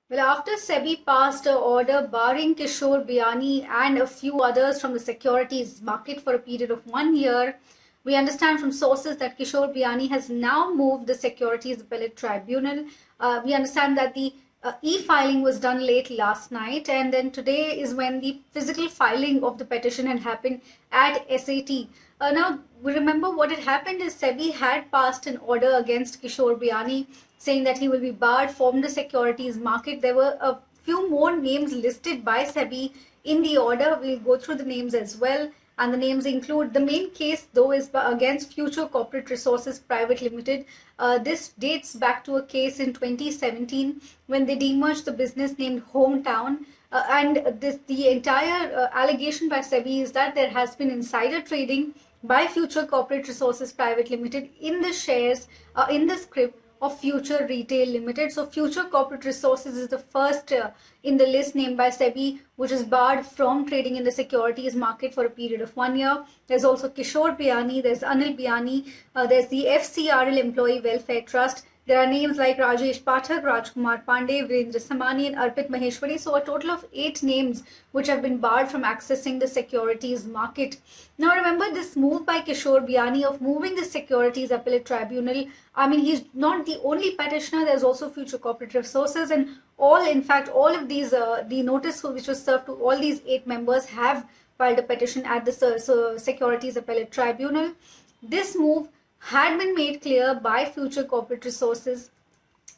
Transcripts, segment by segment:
Well, after SEBI passed an order barring Kishore Biani and a few others from the securities market for a period of 1 year, we understand from sources that Kishore Biani has now moved the Securities Appellate Tribunal. We understand that the e-filing was done late last night, and then today is when the physical filing of the petition had happened at SAT. Now, we remember what had happened is SEBI had passed an order against Kishore Biani saying that he will be barred from the securities market. There were a few more names listed by SEBI in the order. We'll go through the names as well. And the names include, the main case though is against Future Corporate Resources Private Limited. This dates back to a case in 2017 when they demerged the business named Hometown. The entire allegation by SEBI is that there has been insider trading by Future Corporate Resources Private Limited in the shares, in the scrip of Future Retail Limited. So Future Corporate Resources is the first in the list named by SEBI, which is barred from trading in the securities market for a period of 1 year. There's also Kishore Biani, there's Anil Biani, there's the FCRL Employee Welfare Trust. There are names like Rajesh Pathak, Rajkumar Pandey, Virendra Samani, and Arpit Maheshwari. So a total of 8 names which have been barred from accessing the securities market. Now remember, this move by Kishore Biani of moving the Securities Appellate Tribunal, I mean, he's not the only petitioner. There's also Future Corporate Resources, and in fact, all of these, the notice which was served to all these 8 members have filed a petition at the Securities Appellate Tribunal. This move had been made clear by Future Corporate Resources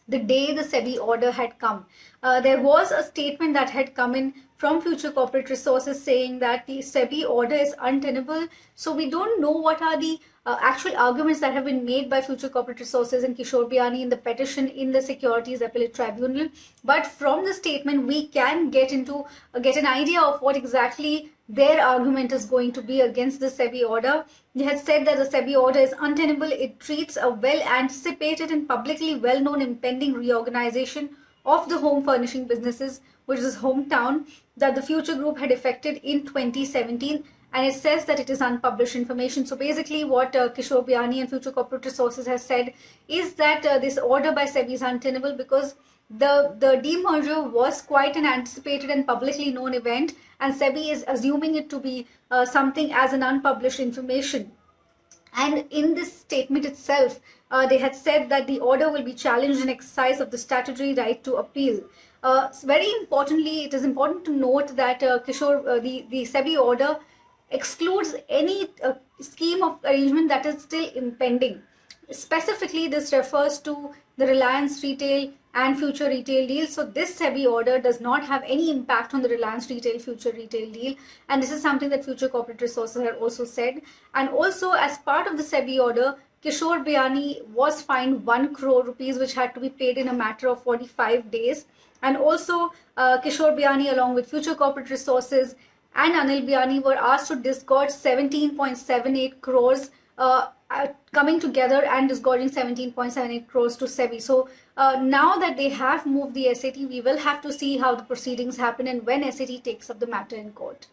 the day the SEBI order had come. There was a statement that had come in from Future Corporate Resources saying that the SEBI order is untenable. So we don't know what are the actual arguments that have been made by Future Corporate Resources and Kishore Biani in the petition in the Securities Appellate Tribunal. But from the statement, we can get an idea of what exactly their argument is going to be against the SEBI order. They had said that the SEBI order is untenable. It treats a well-anticipated and publicly well-known impending reorganization of the home furnishing businesses, which is Hometown, that the Future Group had effected in 2017, and it says that it is unpublished information. So basically what Kishore Biani and Future Corporate Resources has said is that this order by SEBI is untenable because the demerger was quite an anticipated and publicly known event, and SEBI is assuming it to be something as an unpublished information. And in this statement itself, they had said that the order will be challenged in exercise of the statutory right to appeal. Very importantly, it is important to note that the SEBI order excludes any scheme of arrangement that is still impending. Specifically, this refers to the Reliance Retail and Future Retail deal. So this SEBI order does not have any impact on the Reliance Retail Future Retail deal, and this is something that Future Corporate Resources had also said. And also, as part of the SEBI order, Kishore Biani was fined 1 crore rupees, which had to be paid in a matter of 45 days. And also, Kishore Biani, along with Future Corporate Resources and Anil Biani, were asked to disgorge 17.78 crores, coming together and disgorging 17.78 crores to SEBI. So now that they have moved the SAT, we will have to see how the proceedings happen and when SAT takes up the matter in court.